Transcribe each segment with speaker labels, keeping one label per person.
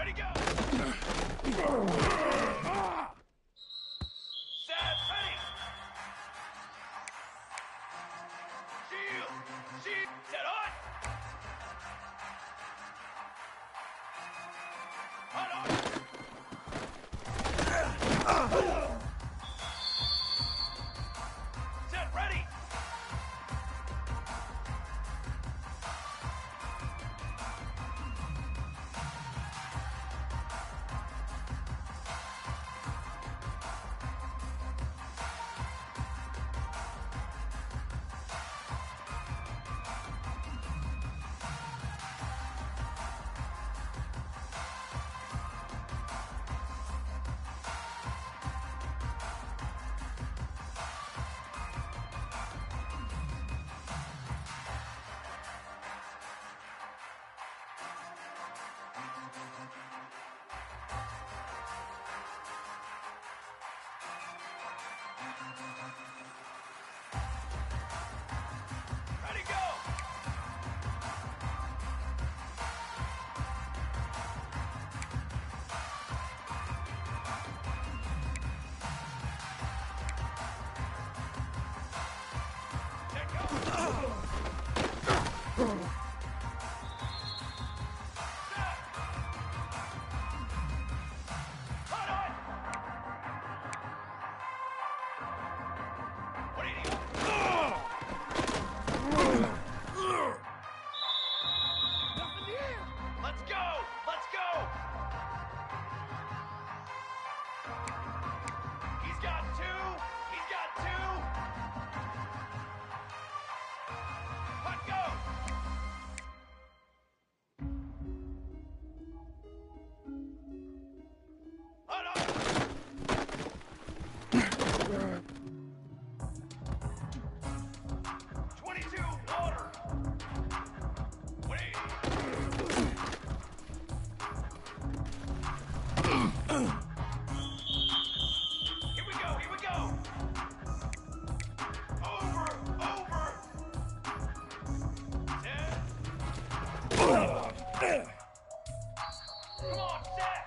Speaker 1: Ready, go! Set, ready! Shield! Shield! Set on! On! Set, ready! Ready, go! Set, go! Set! Hold on! What do you need? Let's go! Let's go! He's got two! He's got two! Let's go! Hold on! 22, water! 180! Here we go, here we go! Over, over! Set! Come on, set!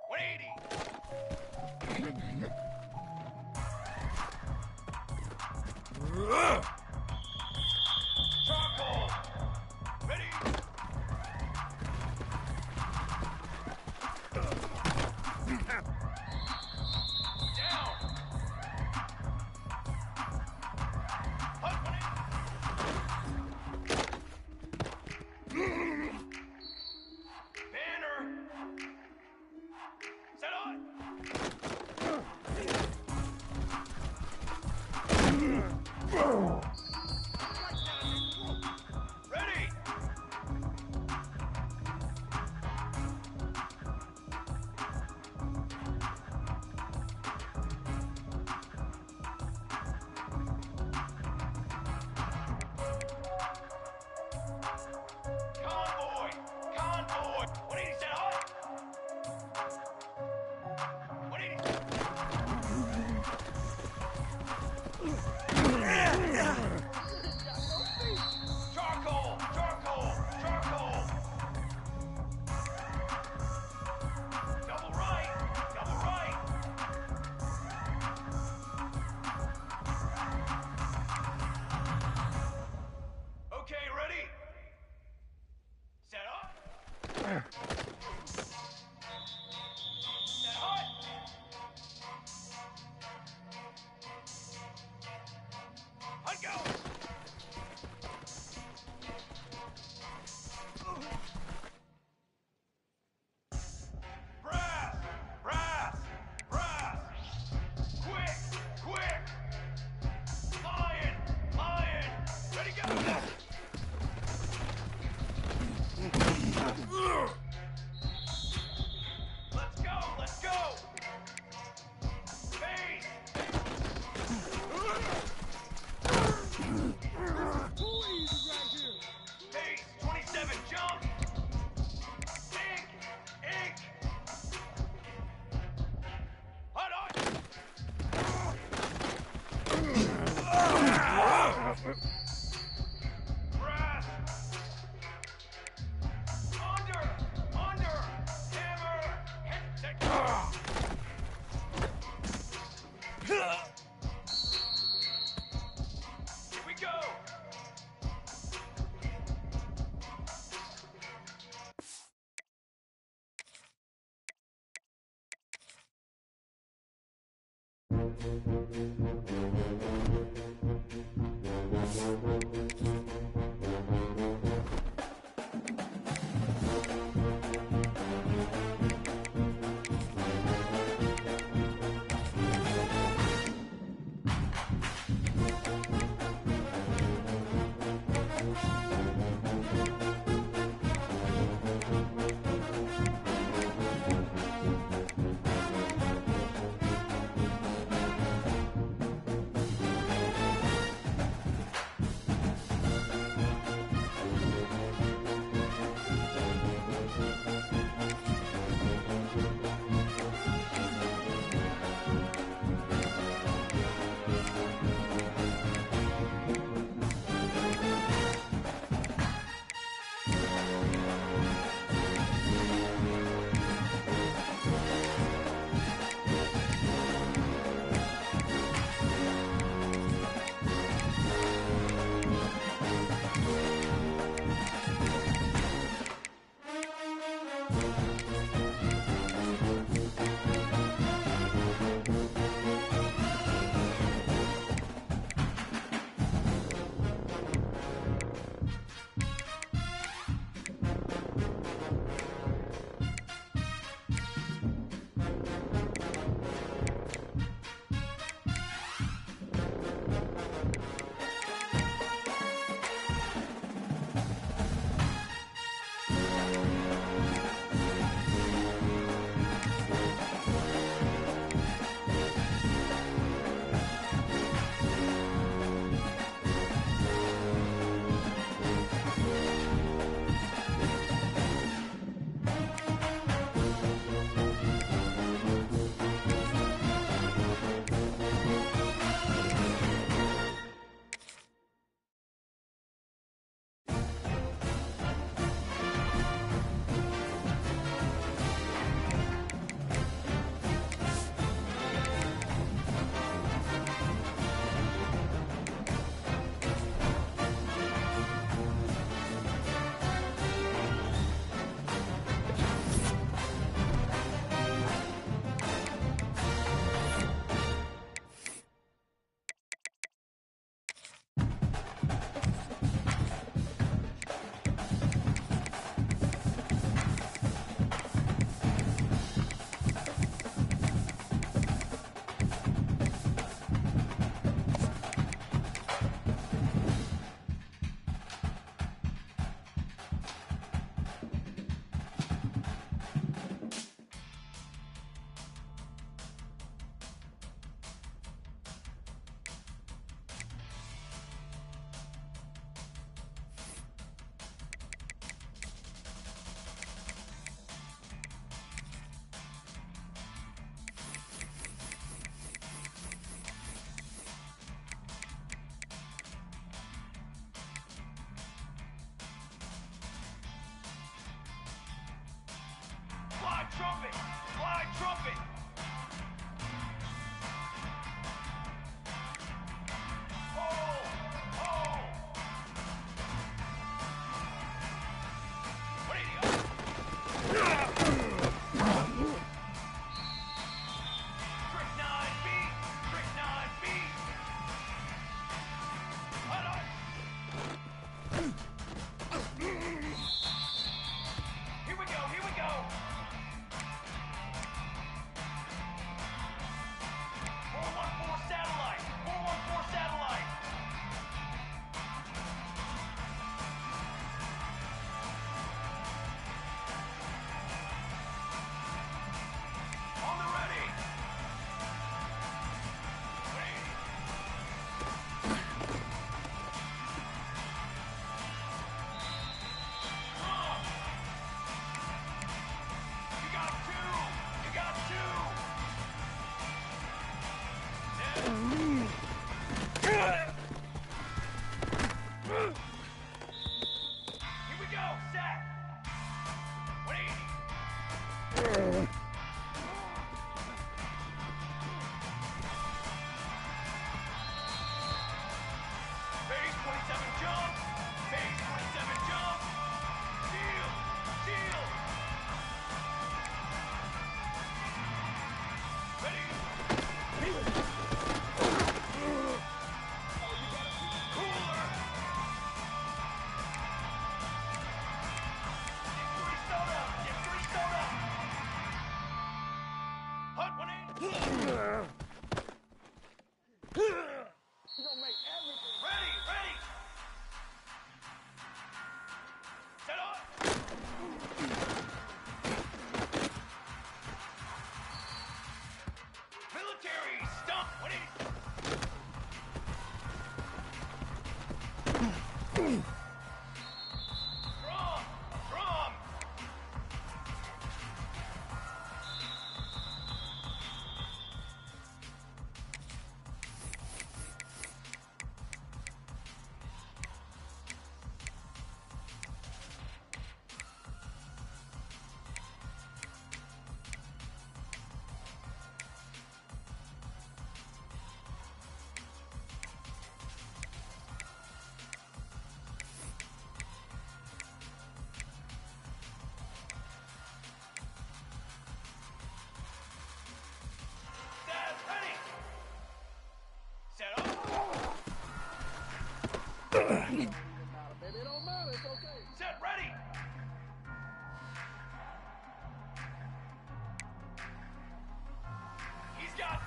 Speaker 1: 180! Charcoal! Ready! Down! Hunt, Banner! Set on! Ready! Convoy! Convoy! 180 set on! 180! Charcoal! Charcoal! Charcoal! Double right! Double right! Okay, ready? Set up! Set hot! Hunt, go! Brass! Brass! Brass! Quick! Quick! Lion! Lion! Ready, go!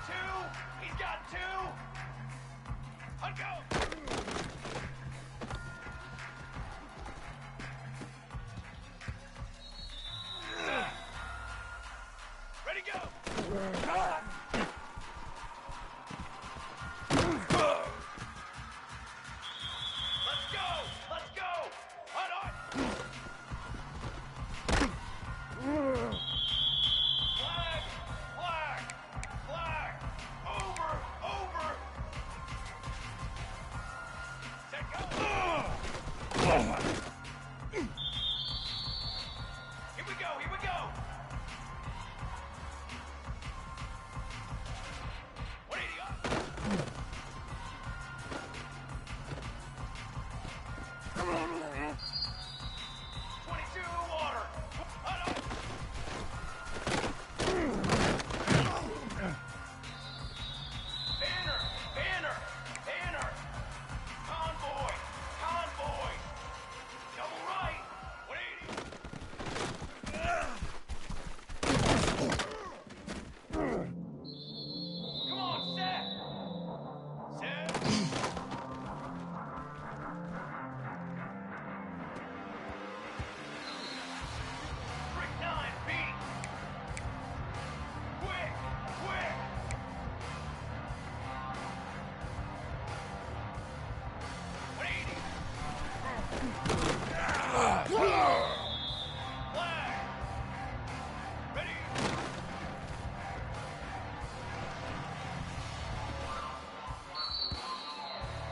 Speaker 1: He's got 2. Hunt go. Ready, go. Let's go. Hunt on. Flag. Over. Set, go. Here we go. 180 up. 22 water. Hunt on. Banner! Convoy! Double right! 180! Come on, set! Brick 9, beat! Quick! 180! Flag! Ready!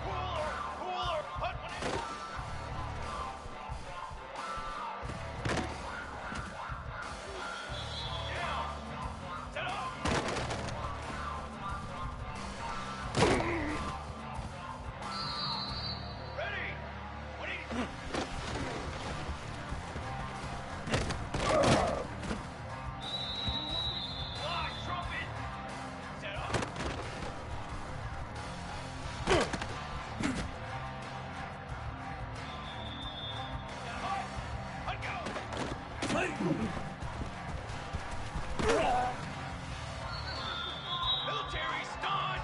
Speaker 1: Cooler! Hunt 180! Down! Set up! Ready! 180! Fly, trumpet! Set up! Hunt go! Military stun!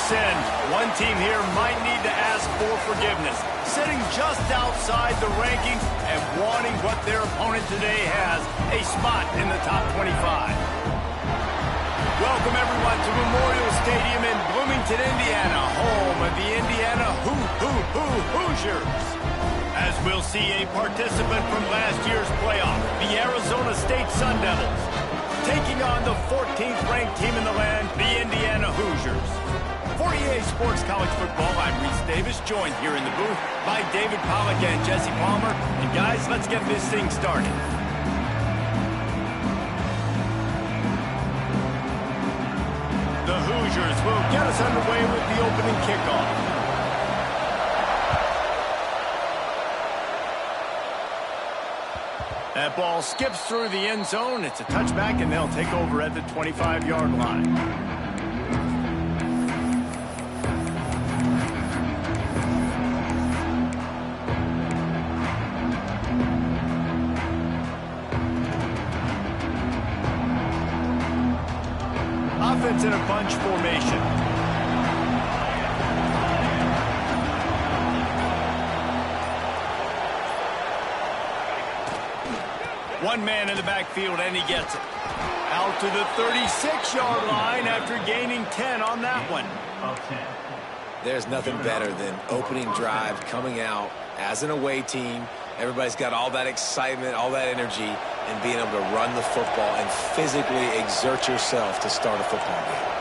Speaker 2: sin, one team here might need to ask for forgiveness, sitting just outside the rankings and wanting what their opponent today has, a spot in the top 25. Welcome everyone to Memorial Stadium in Bloomington, Indiana, home of the Indiana Hoosiers. As we'll see a participant from last year's playoff, the Arizona State Sun Devils, taking on the 14th ranked team in the land, the Indiana Hoosiers. For EA Sports College Football, I'm Reese Davis, joined here in the booth by David Pollack and Jesse Palmer. And guys, let's get this thing started. The Hoosiers will get us underway with the opening kickoff. That ball skips through the end zone. It's a touchback, and they'll take over at the 25-yard line. Offense in a bunch formation. One man in the backfield, and he gets it. Out to the 36-yard line after gaining 10 on that one.
Speaker 3: There's nothing better than opening drive, coming out as an away team. Everybody's got all that excitement, all that energy, and being able to run the football and physically exert yourself to start a football game.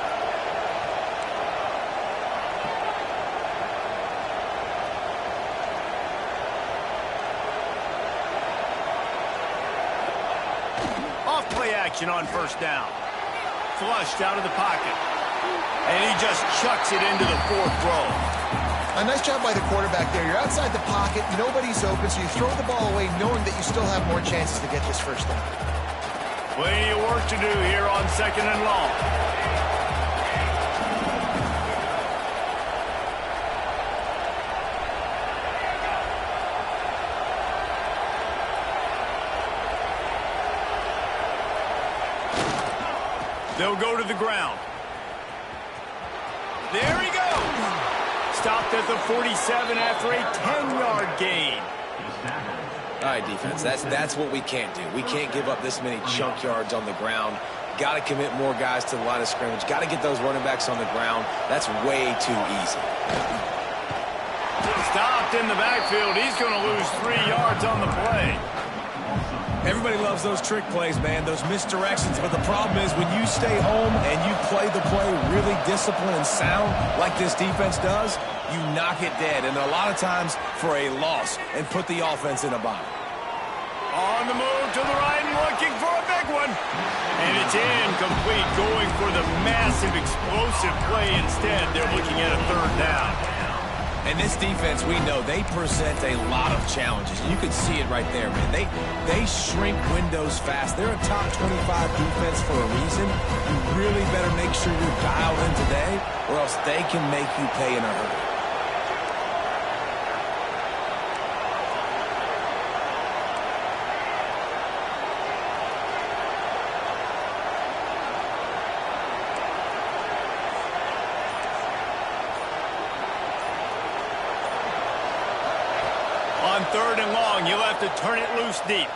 Speaker 2: Off-play action on first down. Flushed out of the pocket. And he just chucks it into the fourth row.
Speaker 4: A nice job by the quarterback there. You're outside the pocket, nobody's open, so you throw the ball away knowing that you still have more chances to get this first down.
Speaker 2: Plenty of work to do here on second and long. They'll go to the ground. There he goes. Stopped at the 47 after a 10-yard gain.
Speaker 3: All right, defense, that's what we can't do. We can't give up this many chunk yards on the ground. Got to commit more guys to the line of scrimmage. Got to get those running backs on the ground. That's way too easy.
Speaker 2: Stopped in the backfield. He's going to lose 3 yards on the play.
Speaker 5: Everybody loves those trick plays, man, those misdirections. But the problem is when you stay home and you play the play really disciplined and sound like this defense does, you knock it dead. And a lot of times for a loss and put the offense in a bind.
Speaker 2: On the move to the right and looking for a big one. And it's incomplete, going for the massive explosive play instead. They're looking at a third down.
Speaker 5: And this defense, we know, they present a lot of challenges. You can see it right there, man. They shrink windows fast. They're a top 25 defense for a reason. You really better make sure you're dialed in today, or else they can make you pay in a hurry.
Speaker 2: On third and long, you'll have to turn it loose deep.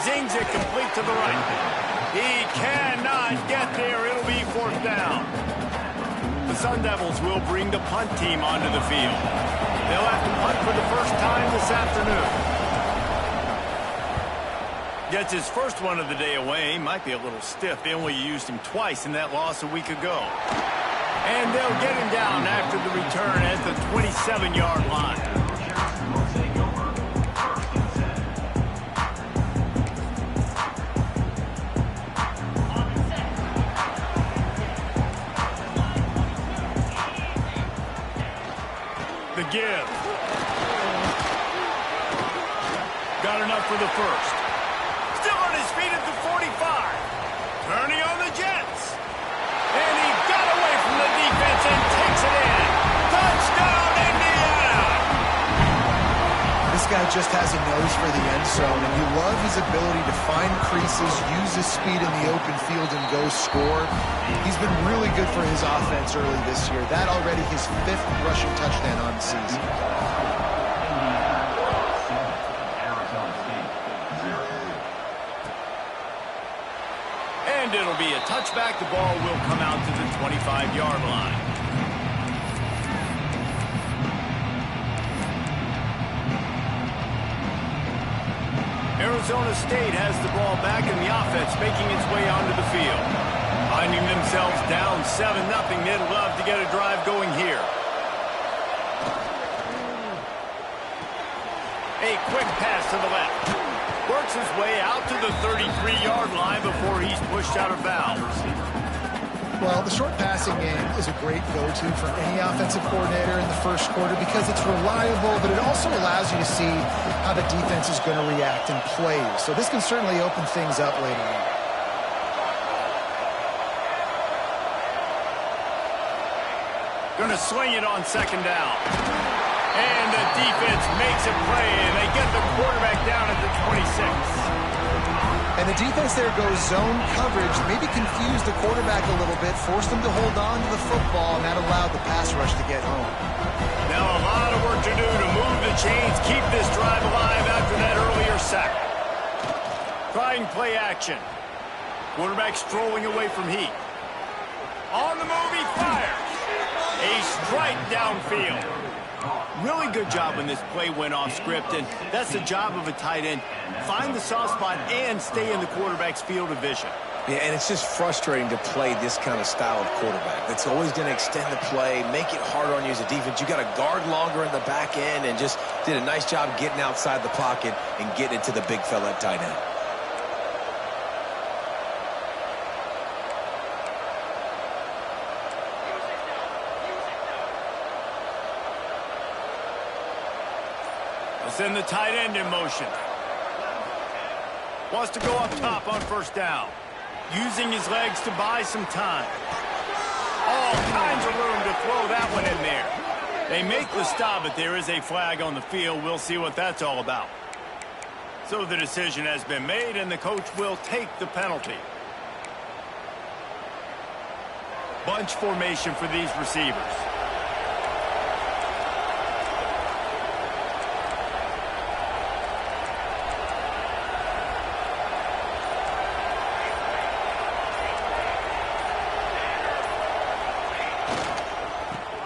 Speaker 2: Zings it complete to the right. He cannot get there. It'll be fourth down. The Sun Devils will bring the punt team onto the field. They'll have to punt for the first time this afternoon. Gets his first one of the day away. Might be a little stiff. They only used him twice in that loss a week ago. And they'll get him down after the return at the 27-yard line. The give. Got enough for the first. Still on his feet at the 45. Turning on the Jets. And he got away from the defense and takes it in. Touchdown, Indiana!
Speaker 4: This guy just has a nose for the end zone, and you love his ability to find creases, use his speed in the open field, and go score. He's been really good for his offense early this year. That already his 5th rushing touchdown on the season.
Speaker 2: and it'll be a touchback. The ball will come out to the 25-yard line. Arizona State has the ball back in the offense, making its way onto the field. Finding themselves down 7-0, they'd love to get a drive going here. A quick pass to the left. Works his way out to the 33-yard line before he's pushed out of bounds.
Speaker 4: Well, the short passing game is a great go-to for any offensive coordinator in the first quarter because it's reliable, but it also allows you to see how the defense is going to react and play. So this can certainly open things up later on.
Speaker 2: Going to swing it on second down. And the defense makes a play, and they get the quarterback down at the 26.
Speaker 4: And the defense there goes zone coverage, maybe confused the quarterback a little bit, forced him to hold on to the football, and that allowed the pass rush to get home.
Speaker 2: Now a lot of work to do to move the chains, keep this drive alive after that earlier sack. Trying play action. Quarterback strolling away from heat. On the move, he fires. A strike downfield. Really good job when this play went off script, and that's the job of a tight end. Find the soft spot and stay in the quarterback's field of vision.
Speaker 3: Yeah, and it's just frustrating to play this kind of style of quarterback. That's always going to extend the play, make it harder on you as a defense. You got to guard longer in the back end, and just did a nice job getting outside the pocket and getting it to the big fella at tight end.
Speaker 2: Send the tight end in motion. Wants to go up top on first down. Using his legs to buy some time. All kinds of room to throw that one in there. They make the stop, but there is a flag on the field. We'll see what that's all about. So the decision has been made, and the coach will take the penalty. Bunch formation for these receivers.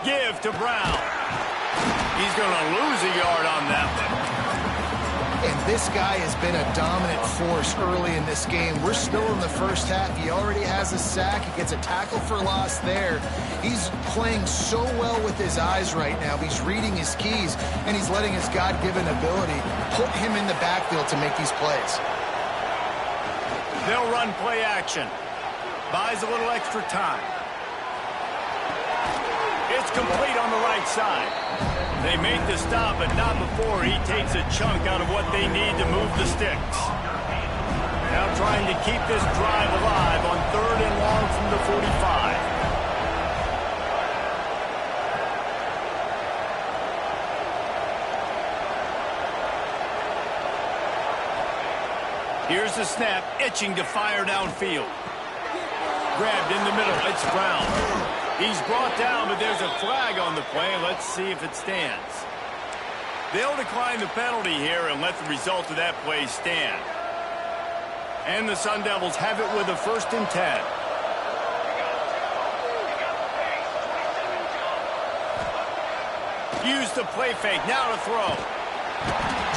Speaker 2: Give to Brown. He's going to lose a yard on that one.
Speaker 4: And this guy has been a dominant force early in this game. We're still in the first half. He already has a sack. He gets a tackle for loss there. He's playing so well with his eyes right now. He's reading his keys, and he's letting his God-given ability put him in the backfield to make these plays.
Speaker 2: They'll run play action. Buys a little extra time. It's complete on the right side. They make the stop, but not before he takes a chunk out of what they need to move the sticks. Now trying to keep this drive alive on 3rd and long from the 45. Here's the snap, itching to fire downfield. Grabbed in the middle, it's Brown. He's brought down, but there's a flag on the play. Let's see if it stands. They'll decline the penalty here and let the result of that play stand. And the Sun Devils have it with a 1st and 10. Use the play fake, now to throw.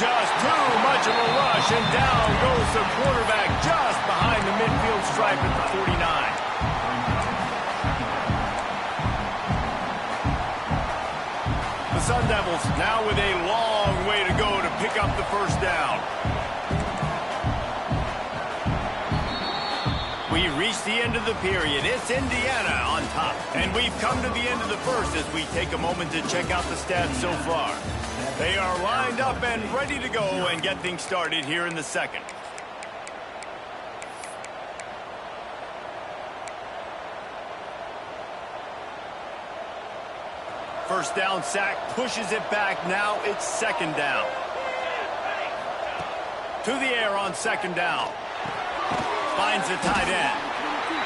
Speaker 2: Just too much of a rush, and down goes the quarterback just behind the midfield stripe at the 49. The Sun Devils now with a long way to go to pick up the first down. We reached the end of the period. It's Indiana on top. And we've come to the end of the first as we take a moment to check out the stats so far. They are lined up and ready to go and get things started here in the second. First down sack, pushes it back. Now it's 2nd down. To the air on 2nd down. Finds the tight end.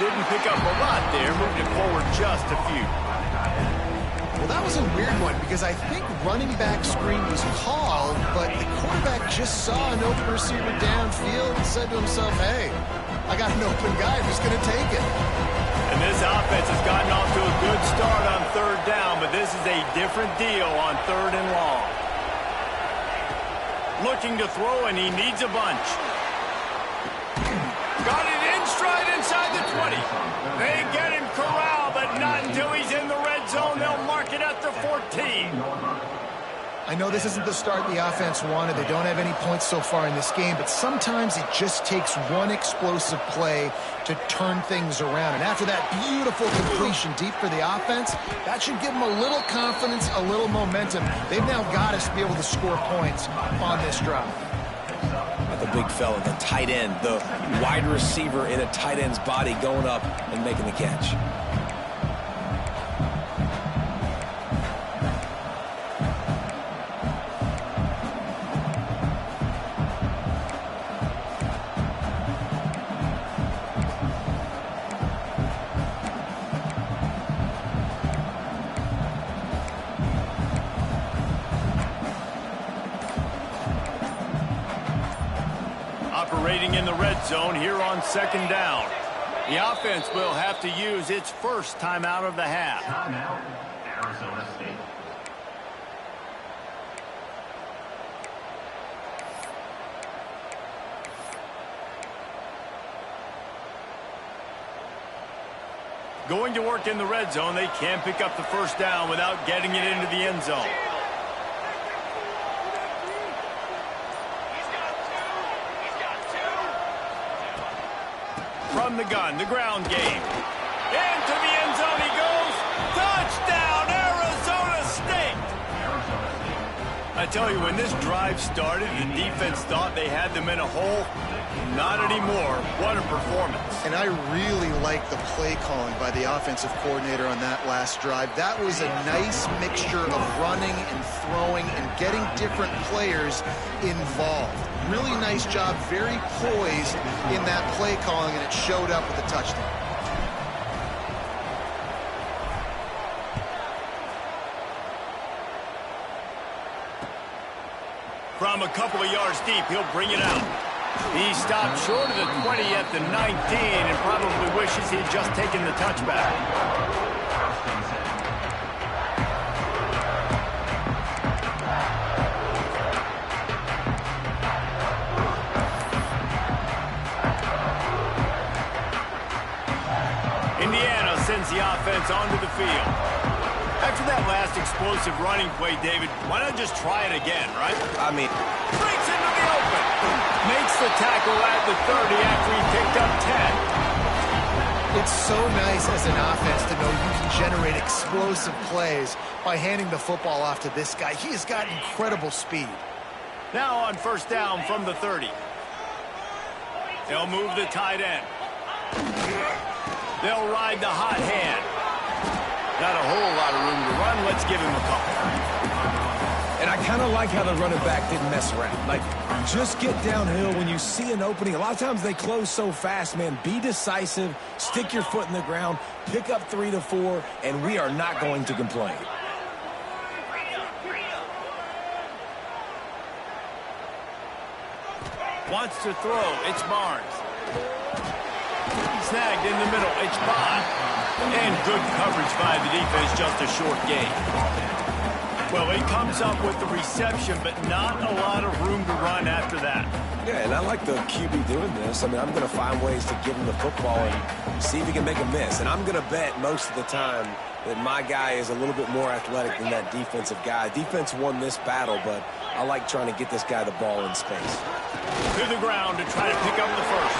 Speaker 2: Didn't pick up a lot there, moved it forward just a few.
Speaker 4: Well, that was a weird one because I think running back screen was called, but the quarterback just saw an open receiver downfield and said to himself, hey, I got an open guy. I'm just going to take it.
Speaker 2: And this offense has gotten off to a good start on third down, but this is a different deal on third and long. Looking to throw, and he needs a bunch. Got it in stride inside the 20. They get him corralled, but not until he's in the red zone. They'll mark it at the 14.
Speaker 4: I know this isn't the start the offense wanted. They don't have any points so far in this game, but sometimes it just takes one explosive play to turn things around. And after that beautiful completion deep for the offense, that should give them a little confidence, a little momentum. They've now got us to be able to score points on this drive.
Speaker 5: The big fella, the tight end, the wide receiver in a tight end's body going up and making the catch.
Speaker 2: Operating in the red zone here on second down. The offense will have to use its first timeout of the half.
Speaker 6: Timeout, Arizona State.
Speaker 2: Going to work in the red zone. They can't pick up the first down without getting it into the end zone. From the gun, the ground game. Into the end zone he goes. Touchdown, Arizona State! I tell you, when this drive started, the defense thought they had them in a hole. Not anymore. What a performance.
Speaker 4: And I really like the play calling by the offensive coordinator on that last drive. That was a nice mixture of running and throwing and getting different players involved. Really nice job, very poised in that play calling, and it showed up with a touchdown.
Speaker 2: From a couple of yards deep, he'll bring it out. He stopped short of the 20 at the 19 and probably wishes he had just taken the touchback. Indiana sends the offense onto the field. After that last explosive running play, David, why not just try it again, right?
Speaker 5: I mean,
Speaker 2: Breaks into the open. Makes the tackle at the 30 after he picked up 10.
Speaker 4: It's so nice as an offense to know you can generate explosive plays by handing the football off to this guy. He has got incredible speed.
Speaker 2: Now on first down from the 30. They'll move the tight end. They'll ride the hot hand. Not a whole lot of room to run. Let's give him a couple.
Speaker 5: and I kind of like how the running back didn't mess around. Like, just get downhill when you see an opening. A lot of times they close so fast, man. Be decisive, stick your foot in the ground, pick up 3 to 4, and we are not going to complain.
Speaker 2: Wants to throw. It's Barnes. Snagged in the middle. It's Bond. And good coverage by the defense. Just a short gain. Well, he comes up with the reception, but not a lot of room to run after that.
Speaker 5: Yeah, and I like the QB doing this. I mean, I'm going to find ways to give him the football and see if he can make a miss. And I'm going to bet most of the time that my guy is a little bit more athletic than that defensive guy. Defense won this battle, but I like trying to get this guy the ball in space.
Speaker 2: To the ground to try to pick up the first.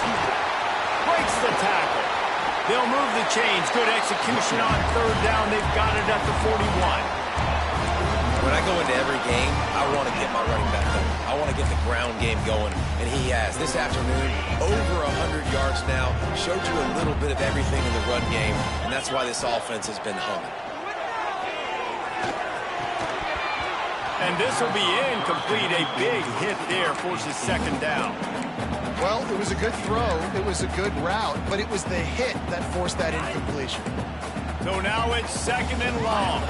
Speaker 2: Breaks the tackle. They'll move the chains. Good execution on third down. They've got it at the 41.
Speaker 5: When I go into every game, I want to get my running back going. I want to get the ground game going, and he has. This afternoon, over 100 yards now, showed you a little bit of everything in the run game, and that's why this offense has been humming.
Speaker 2: And this will be incomplete. A big hit there forces second down.
Speaker 4: Well, it was a good throw. It was a good route, but it was the hit that forced that incompletion.
Speaker 2: So now it's second and long.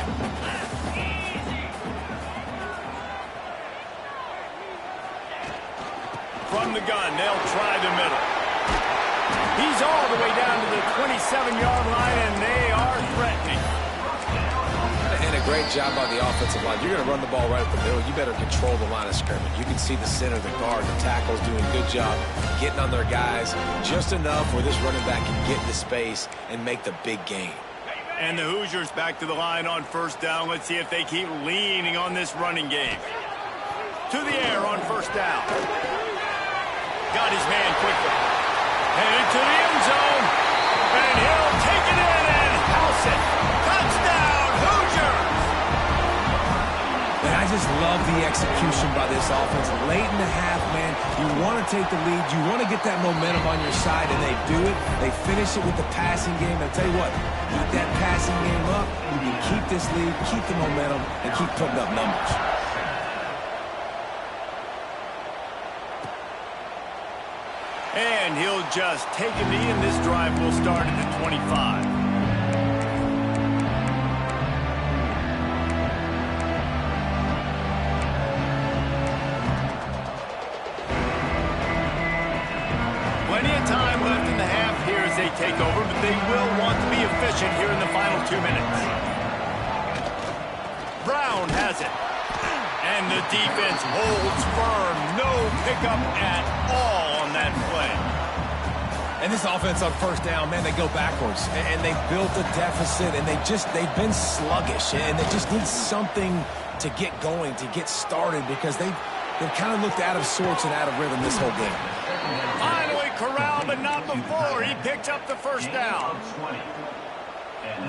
Speaker 2: From the gun, they'll try the middle. He's all the way down to the 27-yard line, and they are threatening.
Speaker 3: And a great job by the offensive line. You're going to run the ball right up the middle. You better control the line of scrimmage. You can see the center, the guard, the tackles doing a good job getting on their guys just enough where this running back can get into space and make the big gain.
Speaker 2: And the Hoosiers back to the line on first down. Let's see if they keep leaning on this running game. To the air on first down. Got his man quickly. Headed to the end zone. And he'll take it in and house it. Touchdown, Hoosiers!
Speaker 5: And I just love the execution by this offense. Late in the half, man, you want to take the lead. You want to get that momentum on your side, and they do it. They finish it with the passing game. And I'll tell you what, keep that passing game up. You can keep this lead, keep the momentum, and keep putting up numbers.
Speaker 2: And he'll just take a knee, and this drive will start at the 25. Plenty of time left in the half here as they take over, but they will want to be efficient here in the final 2 minutes. Brown has it. And the defense holds firm. No pickup at all on that play.
Speaker 5: And this offense on first down, man, they go backwards. And they built a deficit, and they've been sluggish. And they just need something to get going, to get started, because they've kind of looked out of sorts and out of rhythm this whole game.
Speaker 2: Finally corralled, but not before. He picked up the first down.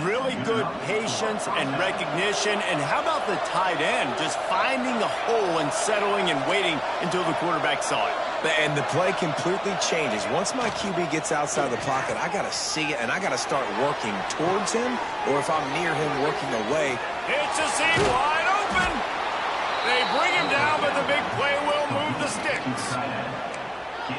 Speaker 2: Really good patience and recognition. And how about the tight end just finding the hole and settling and waiting until the quarterback saw it.
Speaker 3: And the play completely changes. Once my QB gets outside the pocket, I got to see it, and I got to start working towards him, or if I'm near him, working away.
Speaker 2: It's a seam wide open. They bring him down, but the big play will move the sticks.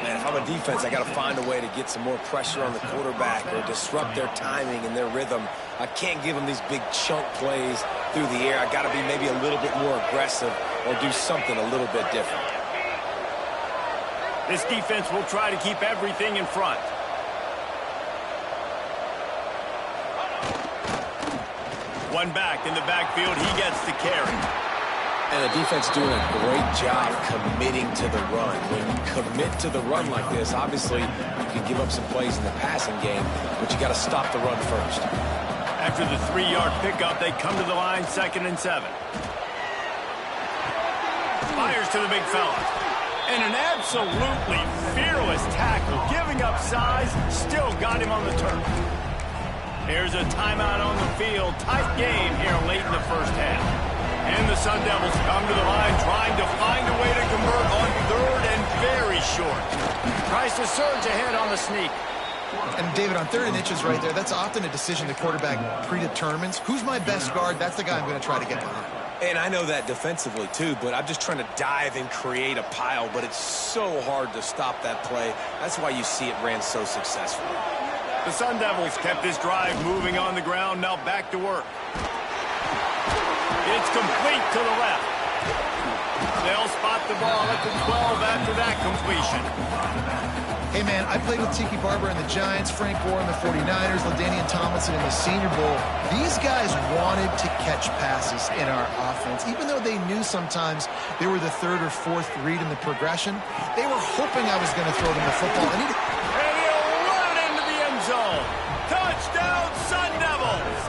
Speaker 3: Man, if I'm a defense, I got to find a way to get some more pressure on the quarterback or disrupt their timing and their rhythm. I can't give them these big chunk plays through the air. I got to be maybe a little bit more aggressive or do something a little bit different.
Speaker 2: This defense will try to keep everything in front. One back in the backfield. He gets the carry.
Speaker 3: And the defense doing a great job committing to the run. When you commit to the run like this, obviously you can give up some plays in the passing game, but you got to stop the run first.
Speaker 2: After the 3-yard pickup, they come to the line, 2nd and 7. Fires to the big fella. And an absolutely fearless tackle, giving up size, still got him on the turf. There's a timeout on the field. Tight game here late in the first half. And the Sun Devils come to the line trying to find a way to convert on 3rd and very short. Tries to surge ahead on the sneak.
Speaker 4: And David, on 3rd and inches right there, that's often a decision the quarterback predetermines. Who's my best guard? That's the guy I'm going to try to get behind.
Speaker 3: And I know that defensively too, but I'm just trying to dive and create a pile, but it's so hard to stop that play. That's why you see it ran so successfully.
Speaker 2: The Sun Devils kept this drive moving on the ground, now back to work. It's complete to the left. They'll spot the ball at the 12 after that completion.
Speaker 4: Hey, man, I played with Tiki Barber in the Giants, Frank Gore in the 49ers, LaDainian Tomlinson in the Senior Bowl. These guys wanted to catch passes in our offense. Even though they knew sometimes they were the 3rd or 4th read in the progression, they were hoping I was going to throw them the football.
Speaker 2: And he'll run it into the end zone. Touchdown, Sun Devils!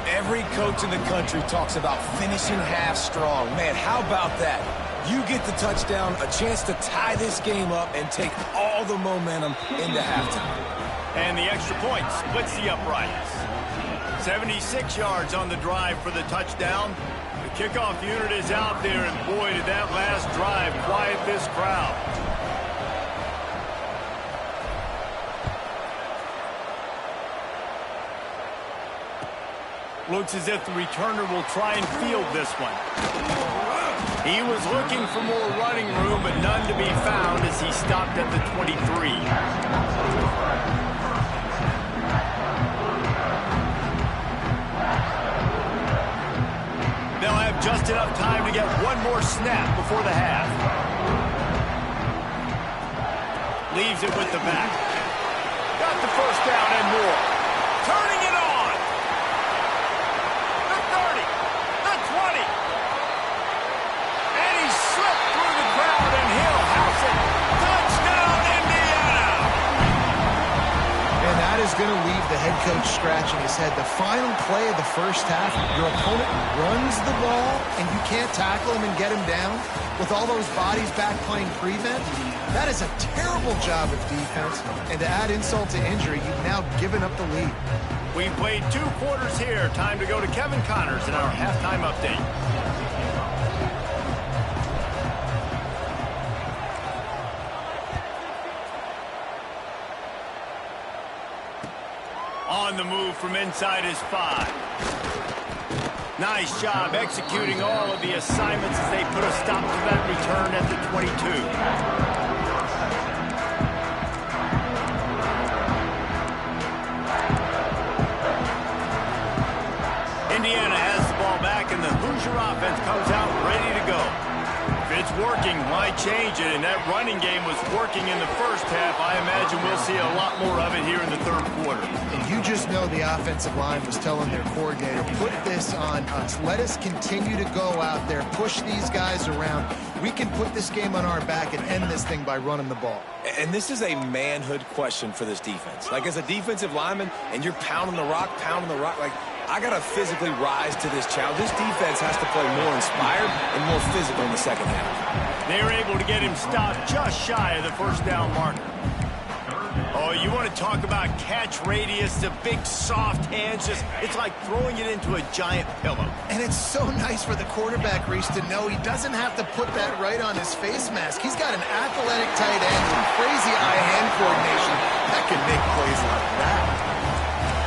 Speaker 5: Every coach in the country talks about finishing half strong. Man, how about that? You get the touchdown, a chance to tie this game up and take all the momentum into halftime.
Speaker 2: And the extra point splits the uprights. 76 yards on the drive for the touchdown. The kickoff unit is out there, and boy, did that last drive quiet this crowd. Looks as if the returner will try and field this one. He was looking for more running room, but none to be found as he stopped at the 23. They'll have just enough time to get one more snap before the half. Leaves it with the back. down and more. Turning it on. The 30, the 20. And he slipped through the crowd, and he'll house it. Touchdown, Indiana!
Speaker 4: And that is going to leave the head coach scratching his head. The final play of the first half, your opponent runs the ball, and you can't tackle him and get him down with all those bodies back playing prevent. That is a terrible job of defense. And to add insult to injury, you've now given up the lead.
Speaker 2: We played 2 quarters here. Time to go to Kevin Connors in our halftime update. On the move from inside his 5. Nice job executing all of the assignments as they put a stop to that return at the 22. Indiana has the ball back, and the Hoosier offense comes out ready to go. If it's working, why change it? And that running game was working in the first half. I imagine we'll see a lot more of it here in the third quarter.
Speaker 4: And you just know the offensive line was telling their coordinator, put this on us. Let us continue to go out there, push these guys around. We can put this game on our back and end this thing by running the ball.
Speaker 5: And this is a manhood question for this defense. Like, as a defensive lineman, and you're pounding the rock, like, I got to physically rise to this challenge. This defense has to play more inspired and more physical in the second half.
Speaker 2: They were able to get him stopped just shy of the first down marker. Oh, you want to talk about catch radius, the big soft hands, it's like throwing it into a giant pillow.
Speaker 4: And it's so nice for the quarterback, Reese, to know he doesn't have to put that right on his face mask. He's got an athletic tight end with crazy eye-hand coordination that can make plays like that.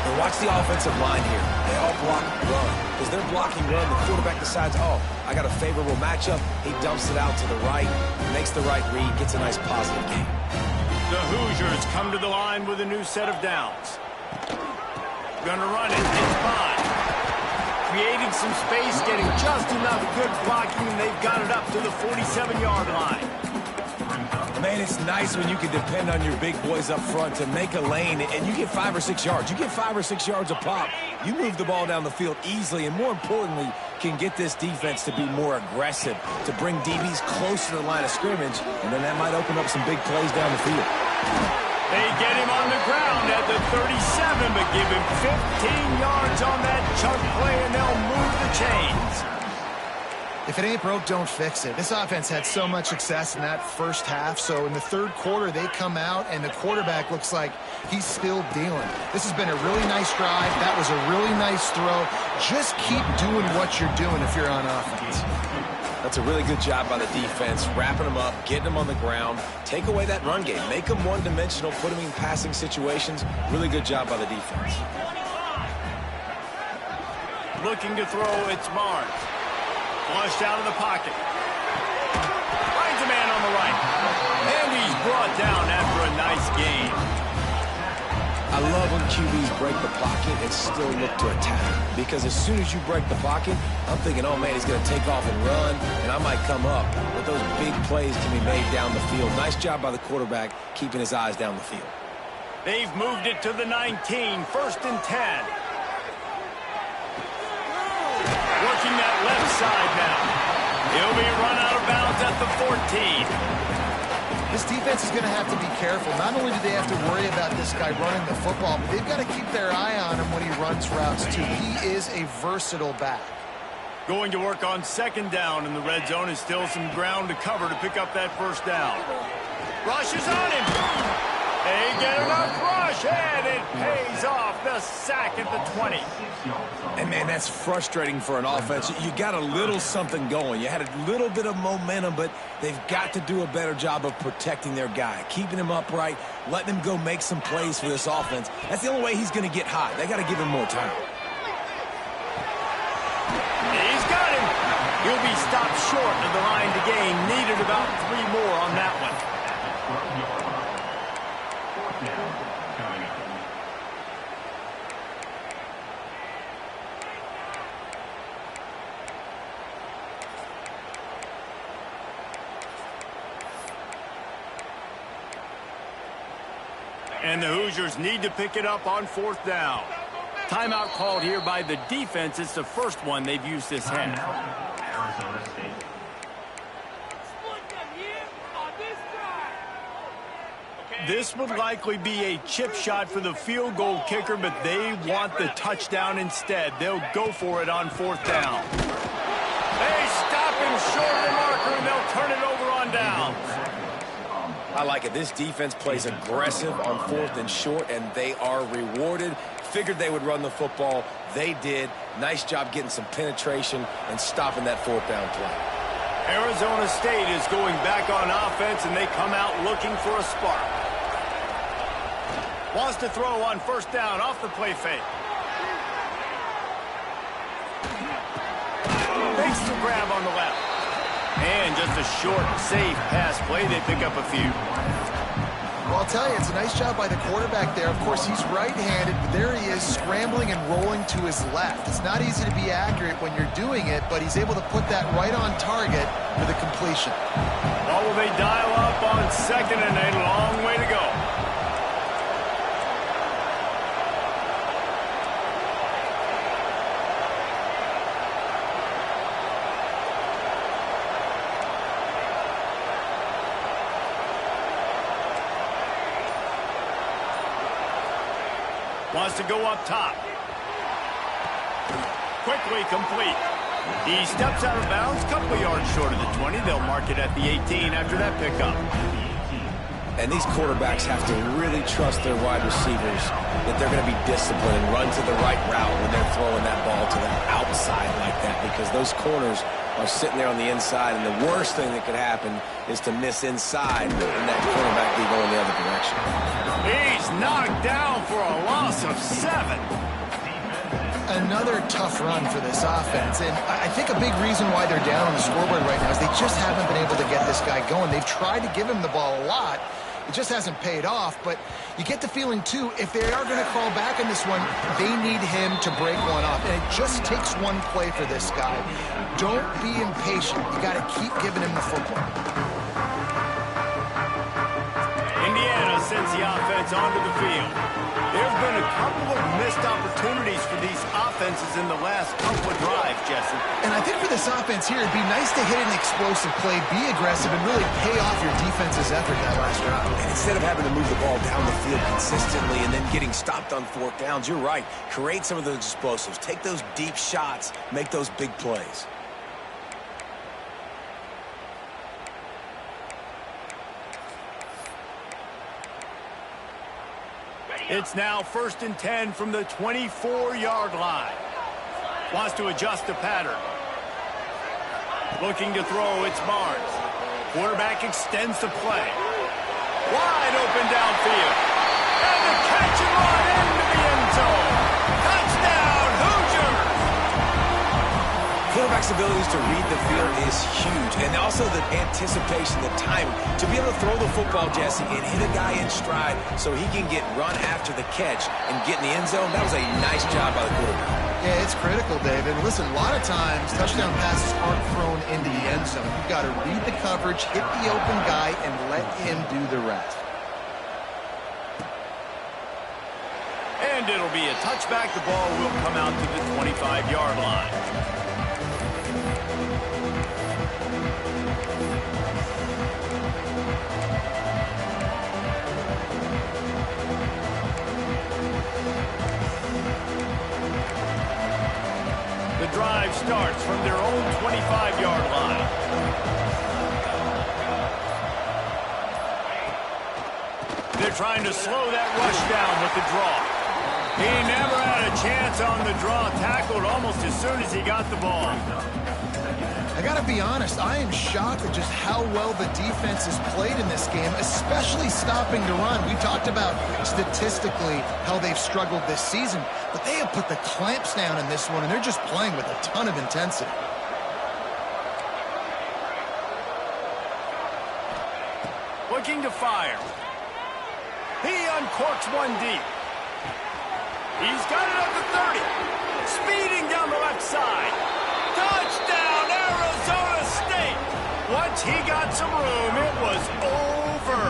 Speaker 5: And watch the offensive line here. They all block run. Because they're blocking run, the quarterback decides, oh, I got a favorable matchup. He dumps it out to the right, makes the right read, gets a nice positive gain.
Speaker 2: The Hoosiers come to the line with a new set of downs. Gonna run it. It's Bond. Creating some space, getting just enough good blocking, and they've got it up to the 47-yard line.
Speaker 5: Man, it's nice when you can depend on your big boys up front to make a lane, and you get 5 or 6 yards. You get 5 or 6 yards a pop. You move the ball down the field easily, and more importantly, can get this defense to be more aggressive, to bring DBs closer to the line of scrimmage, and then that might open up some big plays down the field.
Speaker 2: They get him on the ground at the 37, but give him 15 yards on that chunk play, and they'll move the chains.
Speaker 4: If it ain't broke, don't fix it. This offense had so much success in that first half, so in the third quarter, they come out, and the quarterback looks like he's still dealing. This has been a really nice drive. That was a really nice throw. Just keep doing what you're doing if you're on offense.
Speaker 5: That's a really good job by the defense, wrapping them up, getting them on the ground, take away that run game, make them one-dimensional, put them in passing situations. Really good job by the defense.
Speaker 2: Looking to throw, it's Barnes. Flushed out of the pocket. Finds a man on the right. And he's brought down after a nice gain.
Speaker 5: I love when QBs break the pocket and still look to attack. Because as soon as you break the pocket, I'm thinking, oh man, he's going to take off and run, and I might come up. But those big plays can be made down the field. Nice job by the quarterback keeping his eyes down the field.
Speaker 2: They've moved it to the 19, 1st and 10. Working that left side now. He'll be run out of bounds at the 14.
Speaker 4: This defense is going to have to be careful. Not only do they have to worry about this guy running the football, but they've got to keep their eye on him when he runs routes, too. He is a versatile back.
Speaker 2: Going to work on 2nd down in the red zone. Is still some ground to cover to pick up that 1st down. Rush is on him. They get enough rush, and it pays off. The sack at the 20.
Speaker 5: And, man, that's frustrating for an offense. You got a little something going. You had a little bit of momentum, but they've got to do a better job of protecting their guy, keeping him upright, letting him go make some plays for this offense. That's the only way he's going to get hot. They got to give him more time.
Speaker 2: He's got him. He'll be stopped short of the line to gain. Needed about 3 more on that one. And the Hoosiers need to pick it up on 4th down. Timeout called here by the defense. It's the first one they've used this half.
Speaker 6: Arizona State.
Speaker 2: This would likely be a chip shot for the field goal kicker, but they want the touchdown instead. They'll go for it on 4th down. They stop him short of the marker, and they'll turn it over on downs.
Speaker 3: I like it. This defense plays aggressive on 4th and short, and they are rewarded. Figured they would run the football. They did. Nice job getting some penetration and stopping that 4th down play.
Speaker 2: Arizona State is going back on offense, and they come out looking for a spark. Wants to throw on 1st down off the play fake. Makes the grab on the left. And just a short, safe pass play. They pick up a few.
Speaker 4: Well, I'll tell you, it's a nice job by the quarterback there. Of course, he's right-handed, but there he is scrambling and rolling to his left. It's not easy to be accurate when you're doing it, but he's able to put that right on target for the completion.
Speaker 2: What will they dial up on 2nd and a long way to go? Wants to go up top. Quickly complete. He steps out of bounds, couple of yards short of the 20. They'll mark it at the 18 after that pickup.
Speaker 3: And these quarterbacks have to really trust their wide receivers that they're going to be disciplined and run to the right route when they're throwing that ball to the outside like that, because those corners are sitting there on the inside, and the worst thing that could happen is to miss inside and that quarterback be going the other direction.
Speaker 2: He's knocked down for a loss of 7.
Speaker 4: Another tough run for this offense, and I think a big reason why they're down on the scoreboard right now is they just haven't been able to get this guy going. They've tried to give him the ball a lot. It just hasn't paid off, but you get the feeling, too, if they are going to crawl back in this one, they need him to break one off, and it just takes one play for this guy. Don't be impatient. You got to keep giving him the football.
Speaker 2: Indiana sends the offense onto the field. There's been a couple of missed opportunities for these offenses in the last couple of drives, Jesse.
Speaker 4: And I think for this offense here, it'd be nice to hit an explosive play, be aggressive, and really pay off your defense's effort that last drive.
Speaker 3: And instead of having to move the ball down the field consistently and then getting stopped on 4th downs, you're right. Create some of those explosives. Take those deep shots. Make those big plays.
Speaker 2: It's now 1st and 10 from the 24-yard line. Wants to adjust the pattern. Looking to throw, it's Barnes. Quarterback extends the play. Wide open downfield. And the catch and run into the end zone. Touchdown, Hoosiers!
Speaker 3: Quarterback's abilities to read the field is huge, and also the anticipation, the timing. To be able to throw the football, Jesse, and hit a guy in stride so he can get run after the catch and get in the end zone, that was a nice job by the quarterback.
Speaker 4: Yeah, it's critical, David. Listen, a lot of times, touchdown passes aren't thrown into the end zone. You've got to read the coverage, hit the open guy, and let him do the rest.
Speaker 2: And it'll be a touchback. The ball will come out to the 25-yard line. The drive starts from their own 25-yard line. They're trying to slow that rush down with the draw. He never had a chance on the draw, tackled almost as soon as he got the ball.
Speaker 4: I got to be honest, I am shocked at just how well the defense has played in this game, especially stopping the run. We talked about statistically how they've struggled this season, but they have put the clamps down in this one, and they're just playing with a ton of intensity.
Speaker 2: Looking to fire. He uncorks one deep. He's got it at the 30. Speeding down the left side. Touchdown, Arizona State. Once he got some room, it was over.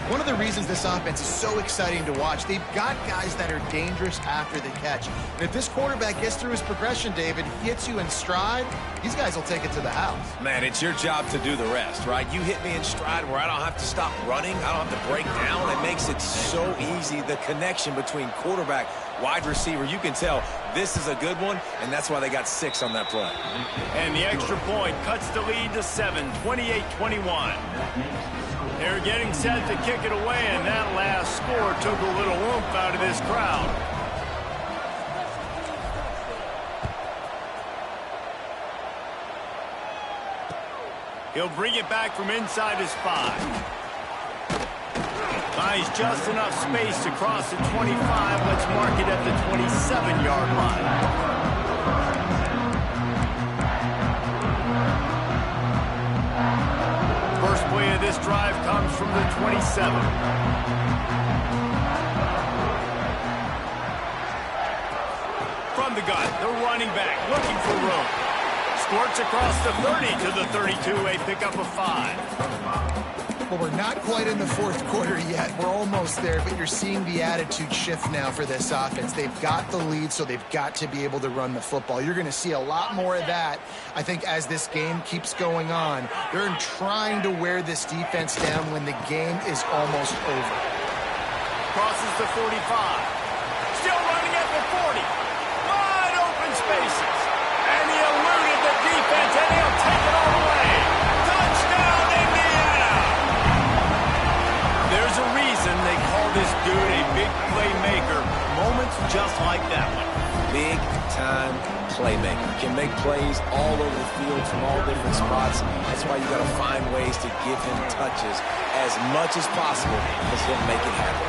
Speaker 4: One of the the reasons this offense is so exciting to watch. They've got guys that are dangerous after the catch. And if this quarterback gets through his progression, David, hits you in stride, these guys will take it to the house.
Speaker 3: Man, it's your job to do the rest, right? You hit me in stride where I don't have to stop running. I don't have to break down. It makes it so easy. The connection between quarterback, wide receiver, you can tell this is a good one, and that's why they got 6 on that play.
Speaker 2: And the extra point cuts the lead to 7, 28-21. They're getting set to kick it away, and that last score took a little oomph out of this crowd. He'll bring it back from inside his 5. Buys just enough space to cross the 25. Let's mark it at the 27-yard line. First play of this drive comes from the 27. From the gun, the running back looking for room. Squirts across the 30 to the 32, a pickup of 5.
Speaker 4: Well, we're not quite in the fourth quarter yet. We're almost there, but you're seeing the attitude shift now for this offense. They've got the lead, so they've got to be able to run the football. You're going to see a lot more of that, I think, as this game keeps going on. They're trying to wear this defense down when the game is almost over.
Speaker 2: Crosses the 45. Still running at the 40. Wide open spaces. And he eluded the defense, and he'll take it all the way. Touchdown, Indiana! There's a reason they call this dude a big playmaker. Moments just like that one.
Speaker 3: Big-time playmaker. Can make plays all over the field from all different spots. That's why you got to find ways to give him touches as much as possible because he'll make it happen.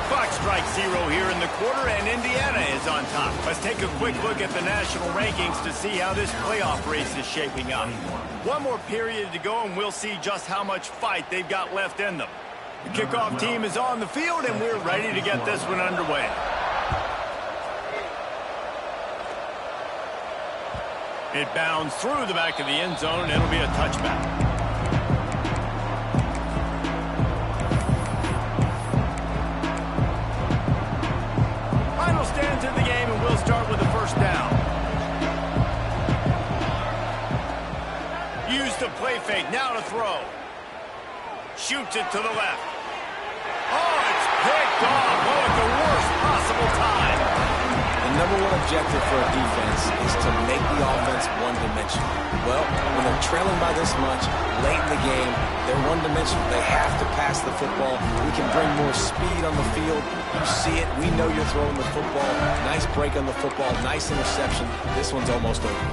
Speaker 2: Clock strikes 0 here in the quarter, and Indiana is on top. Let's take a quick look at the national rankings to see how this playoff race is shaping up. One more period to go, and we'll see just how much fight they've got left in them. The kickoff team is on the field, and we're ready to get this one underway. It bounds through the back of the end zone, and it'll be a touchback. Final stands in the game, and we'll start with the first down. Use the play fake, now to throw. Shoots it to the left. Oh, it's picked off. Oh, at the worst possible time.
Speaker 3: The number one objective for a defense is to make the offense one-dimensional. Well, when they're trailing by this much, late in the game, they're one-dimensional. They have to pass the football. We can bring more speed on the field. You see it. We know you're throwing the football. Nice break on the football. Nice interception. This one's almost over.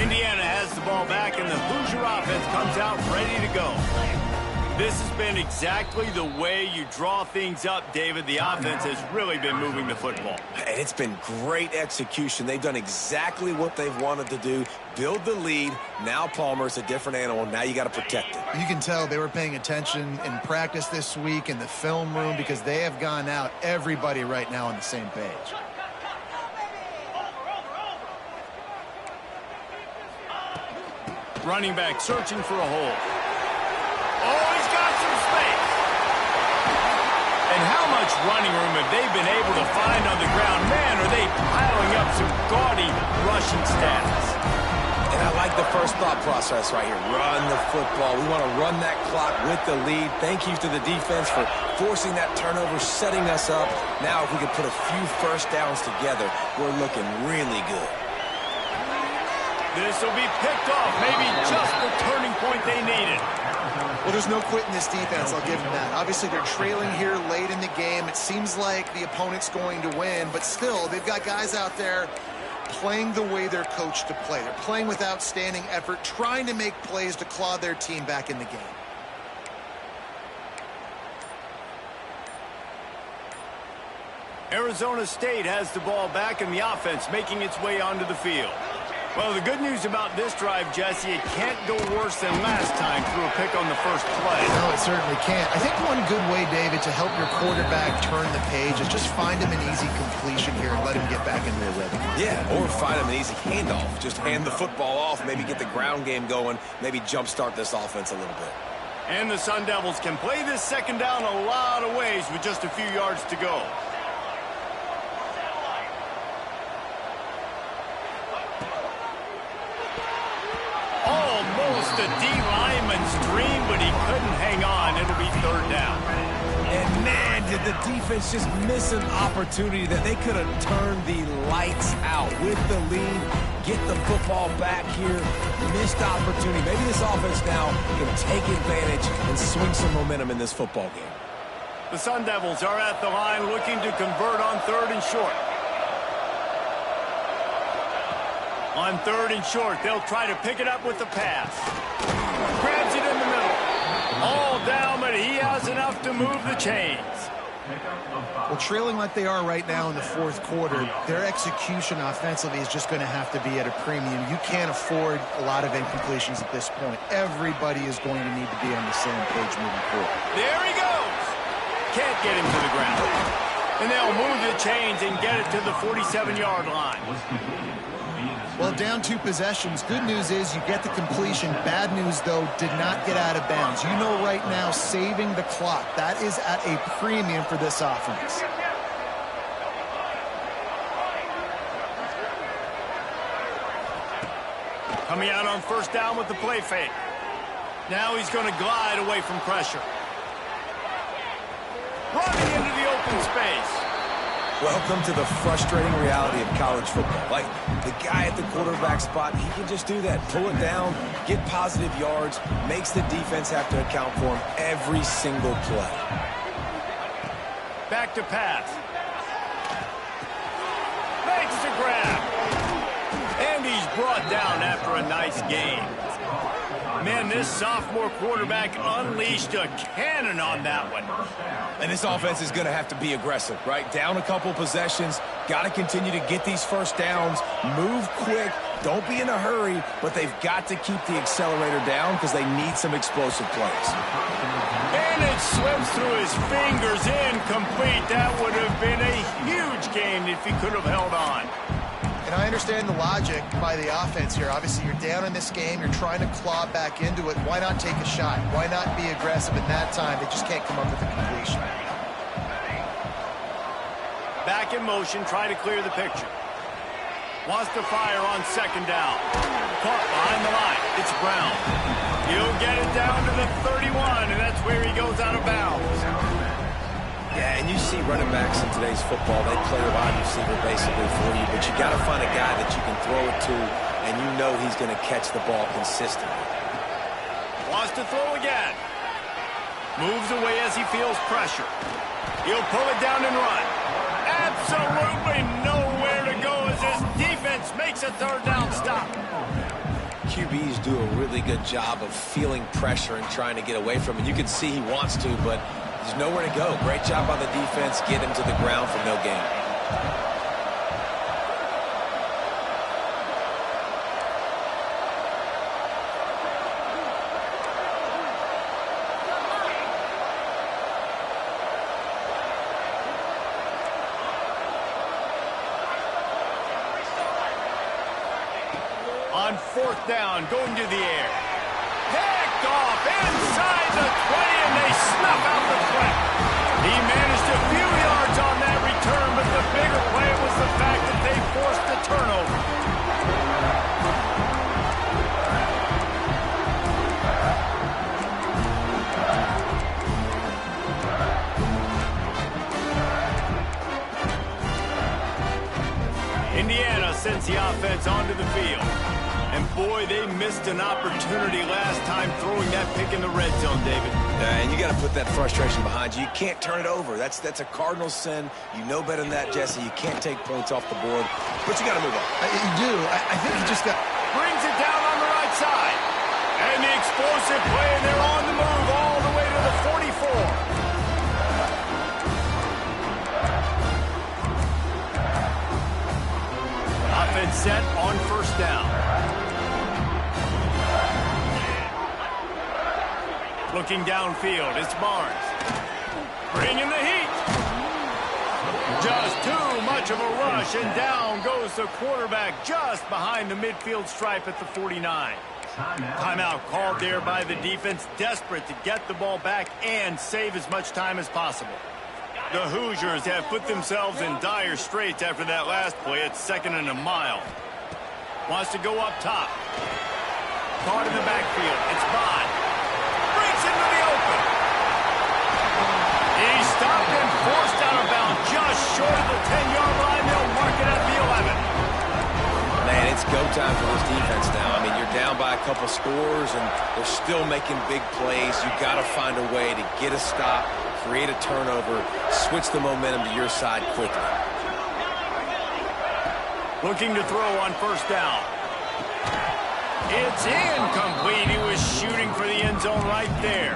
Speaker 2: Indiana has the ball back, and the Hoosier offense comes out ready to go. This has been exactly the way you draw things up, David. The offense has really been moving the football.
Speaker 3: And it's been great execution. They've done exactly what they've wanted to do. Build the lead. Now Palmer's a different animal. Now you got to protect it.
Speaker 4: You can tell they were paying attention in practice this week in the film room because they have gone out, everybody right now on the same page.
Speaker 2: Running back searching for a hole. Oh, he's got some space. And how much running room have they been able to find on the ground? Man, are they piling up some gaudy rushing stats.
Speaker 3: And I like the first thought process right here. Run the football. We want to run that clock with the lead. Thank you to the defense for forcing that turnover, setting us up. Now if we can put a few first downs together, we're looking really good.
Speaker 2: This will be picked off. Maybe just the turning point they needed.
Speaker 4: Well, there's no quit in this defense, I'll give them that. Obviously, they're trailing here late in the game. It seems like the opponent's going to win, but still, they've got guys out there playing the way they're coached to play. They're playing with outstanding effort, trying to make plays to claw their team back in the game.
Speaker 2: Arizona State has the ball back in the offense, making its way onto the field. Well, the good news about this drive, Jesse, it can't go worse than last time through a pick on the first play.
Speaker 4: No, it certainly can't. I think one good way, David, to help your quarterback turn the page is just find him an easy completion here and let him get back into a rhythm.
Speaker 3: Yeah, or find him an easy handoff. Just hand the football off, maybe get the ground game going, maybe jumpstart this offense a little bit.
Speaker 2: And the Sun Devils can play this second down a lot of ways with just a few yards to go. Almost a D-lineman's dream, but he couldn't hang on. It'll be third down.
Speaker 5: And man, did the defense just miss an opportunity that they could have turned the lights out with the lead. Get the football back here. Missed opportunity. Maybe this offense now can take advantage and swing some momentum in this football game.
Speaker 2: The Sun Devils are at the line looking to convert on third and short. On third and short, they'll try to pick it up with the pass. Grabs it in the middle. All down, but he has enough to move the chains.
Speaker 4: Well, trailing like they are right now in the fourth quarter, their execution offensively is just going to have to be at a premium. You can't afford a lot of incompletions at this point. Everybody is going to need to be on the same page moving forward.
Speaker 2: There he goes. Can't get him to the ground. And they'll move the chains and get it to the 47-yard line.
Speaker 4: Well, down 2 possessions. Good news is you get the completion. Bad news, though, did not get out of bounds. You know right now, saving the clock, that is at a premium for this offense.
Speaker 2: Coming out on first down with the play fake. Now he's going to glide away from pressure. Running into the open space.
Speaker 5: Welcome to the frustrating reality of college football. Like, the guy at the quarterback spot, he can just do that. Pull it down, get positive yards, makes the defense have to account for him every single play.
Speaker 2: Back to pass. Makes the grab. And he's brought down after a nice game. Man, this sophomore quarterback unleashed a cannon on that one.
Speaker 5: And this offense is going to have to be aggressive, right? Down a couple possessions, got to continue to get these first downs, move quick, don't be in a hurry, but they've got to keep the accelerator down because they need some explosive plays.
Speaker 2: And it slips through his fingers, incomplete. That would have been a huge gain if he could have held on.
Speaker 4: And I understand the logic by the offense here. Obviously, you're down in this game. You're trying to claw back into it. Why not take a shot? Why not be aggressive in that time? They just can't come up with a completion.
Speaker 2: Back in motion, try to clear the picture. Wants to fire on second down. Caught behind the line. It's Brown. He'll get it down to the 31, and that's where he goes out of bounds.
Speaker 3: Yeah, and you see running backs in today's football, they play a wide receiver basically for you, but you got to find a guy that you can throw it to, and you know he's going to catch the ball consistently.
Speaker 2: Wants to throw again. Moves away as he feels pressure. He'll pull it down and run. Absolutely nowhere to go as his defense makes a third down stop.
Speaker 3: QBs do a really good job of feeling pressure and trying to get away from it. You can see he wants to, but there's nowhere to go. Great job by the defense. Get him to the ground for no gain.
Speaker 2: On fourth down, going to the air. Picked off inside the 20, and they snuff out the threat. He managed a few yards on that return, but the bigger play was the fact that they forced the turnover. Indiana sends the offense onto the field. And boy, they missed an opportunity last time throwing that pick in the red zone, David.
Speaker 3: And you got to put that frustration behind you. You can't turn it over. That's a cardinal sin. You know better than that, Jesse. You can't take points off the board, but you got to move on.
Speaker 4: You do. I think he just got...
Speaker 2: Brings it down on the right side. And the explosive play, and they're on the move all the way to the 44. Offense set on first down. Looking downfield, it's Barnes. Bringing the heat. Just too much of a rush, and down goes the quarterback just behind the midfield stripe at the 49. Timeout called there by the defense, desperate to get the ball back and save as much time as possible. The Hoosiers have put themselves in dire straits after that last play. It's 2nd and a mile. Wants to go up top. Caught in the backfield. It's Bond. Breaks into the open. He's stopped and forced out of bounds just short of the 10-yard line. They'll mark it at the 11.
Speaker 3: Man, it's go time for this defense now. I mean, you're down by a couple scores, and they're still making big plays. You've got to find a way to get a stop, create a turnover, switch the momentum to your side quickly.
Speaker 2: Looking to throw on 1st down. It's incomplete. He was shooting for the end zone right there.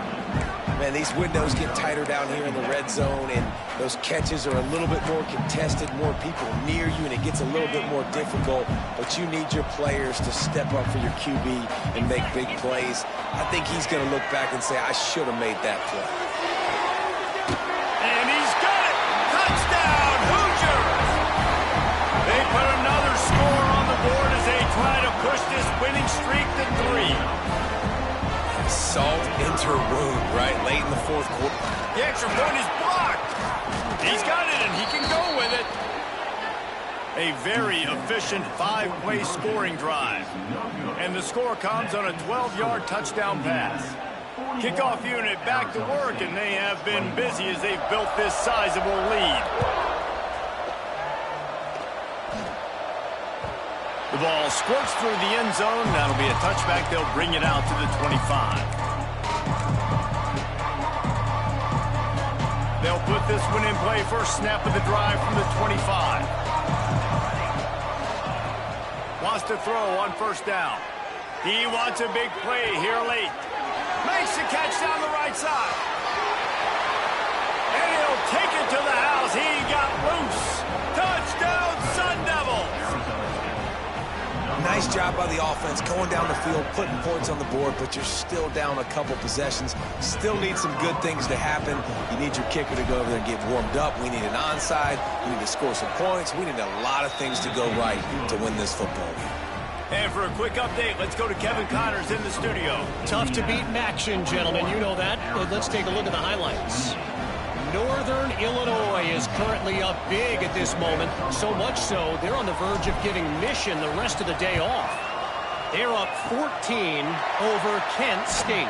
Speaker 3: Man, these windows get tighter down here in the red zone, and those catches are a little bit more contested, more people near you, and it gets a little bit more difficult. But you need your players to step up for your QB and make big plays. I think he's going to look back and say, I should have made that play.
Speaker 2: And he's got it! Touchdown, Hoosiers! They put another score on the board as they try to push this winning streak to 3.
Speaker 3: Salt into wound, right? Late in the 4th quarter.
Speaker 2: The extra point is blocked. He's got it, and he can go with it. A very efficient 5-play scoring drive. And the score comes on a 12-yard touchdown pass. Kickoff unit back to work, and they have been busy as they've built this sizable lead. The ball squirts through the end zone. That'll be a touchback. They'll bring it out to the 25. They'll put this one in play. First snap of the drive from the 25. Wants to throw on 1st down. He wants a big play here late. Makes the catch down the right side. And he'll take it to the house. He got loose. Touchdown, Sun Devils.
Speaker 3: Nice job by the offense going down the field, putting points on the board, but you're still down a couple possessions. Still need some good things to happen. You need your kicker to go over there and get warmed up. We need an onside. We need to score some points. We need a lot of things to go right to win this football game.
Speaker 2: And for a quick update, let's go to Kevin Connors in the studio.
Speaker 7: Tough to beat action, gentlemen. You know that. Let's take a look at the highlights. Northern Illinois is currently up big at this moment. So much so, they're on the verge of giving Mission the rest of the day off. They're up 14 over Kent State.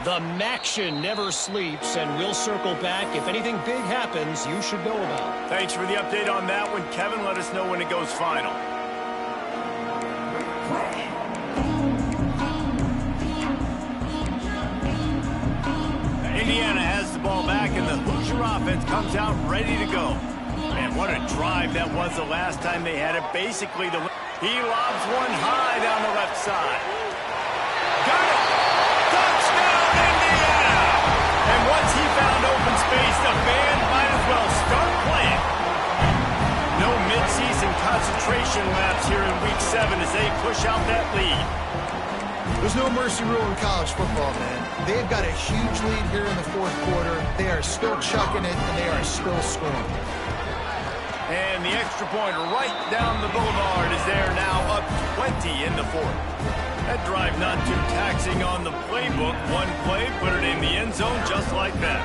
Speaker 7: The Maction never sleeps, and we'll circle back. If anything big happens, you should know about.
Speaker 2: Thanks for the update on that one, Kevin. Let us know when it goes final. Indiana has the ball back, and the Hoosier offense comes out ready to go. Man, what a drive that was the last time they had it. Basically, he lobs one high down the left side. Got it! Touchdown, Indiana! And once he found open space, the band might as well start playing. No midseason concentration laps here in Week 7 as they push out that lead.
Speaker 4: There's no mercy rule in college football, man. They've got a huge lead here in the 4th quarter. They are still chucking it, and they are still scoring.
Speaker 2: And the extra point right down the boulevard is there now, up 20 in the 4th. That drive not too taxing on the playbook. One play, put it in the end zone just like that.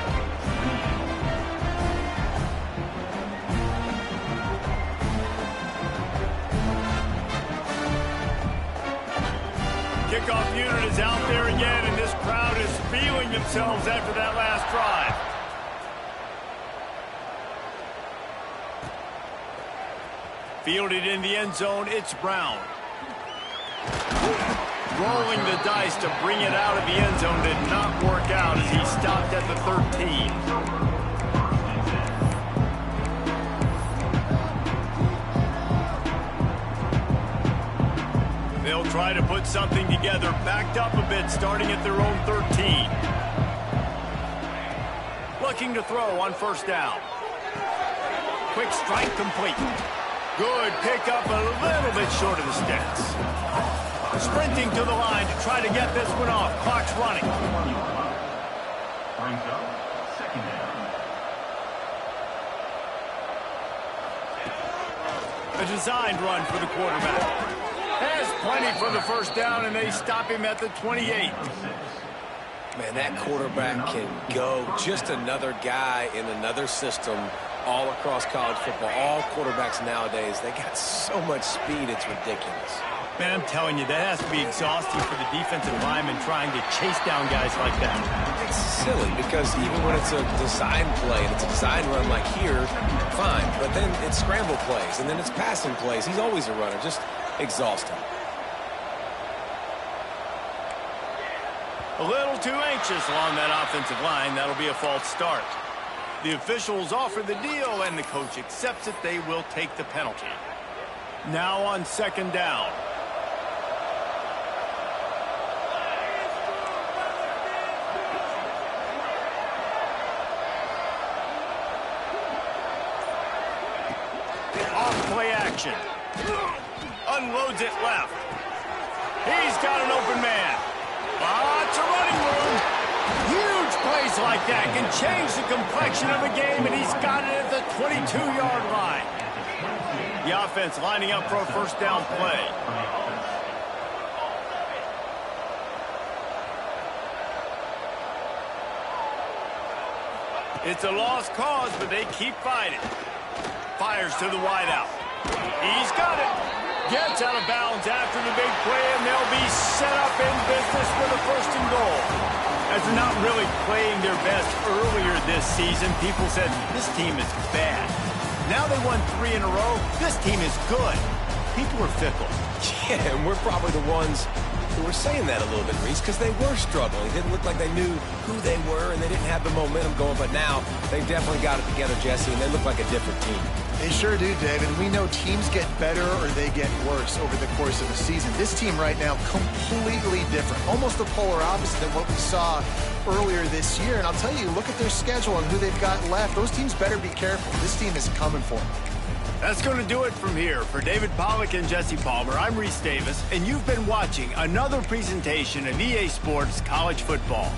Speaker 2: Kickoff unit is out there again, and this crowd is feeling themselves after that last drive. Fielded in the end zone, it's Brown. Rolling the dice to bring it out of the end zone did not work out as he stopped at the 13. They'll try to put something together, backed up a bit, starting at their own 13. Looking to throw on 1st down. Quick strike complete. Good pickup, a little bit short of the sticks. Sprinting to the line to try to get this one off. Clock's running.
Speaker 6: Brings up 2nd down.
Speaker 2: A designed run for the quarterback. Has plenty for the first down, and they stop him at the 28.
Speaker 3: Man, that quarterback can go. Just another guy in another system all across college football. All quarterbacks nowadays, they got so much speed, it's ridiculous.
Speaker 2: Man, I'm telling you, that has to be exhausting for the defensive lineman trying to chase down guys like that.
Speaker 3: It's silly because even when it's a design play and it's a design run like here, fine. But then it's scramble plays, and then it's passing plays. He's always a runner. Just exhausting.
Speaker 2: A little too anxious along that offensive line. That'll be a false start. The officials offer the deal, and the coach accepts it. They will take the penalty. Now on second down. Off-play action. Unloads it left. He's got an open man. Lots of running room. Huge plays like that can change the complexion of a game, and he's got it at the 22-yard line. The offense lining up for a first down play. It's a lost cause, but they keep fighting. Fires to the wideout. He's got it. Gets out of bounds after the big play, and they'll be set up in business with a first and goal. As they're not really playing their best earlier this season, people said, this team is bad. Now they won 3 in a row. This team is good. People are fickle.
Speaker 3: Yeah, and we're probably the ones who were saying that a little bit, Reese, because they were struggling. It didn't look like they knew who they were, and they didn't have the momentum going. But now they've definitely got it together, Jesse, and they look like a different team.
Speaker 4: They sure do, David. We know teams get better or they get worse over the course of a season. This team right now, completely different. Almost the polar opposite than what we saw earlier this year. And I'll tell you, look at their schedule and who they've got left. Those teams better be careful. This team is coming for them.
Speaker 2: That's going to do it from here. For David Pollack and Jesse Palmer, I'm Reese Davis, and you've been watching another presentation of EA Sports College Football.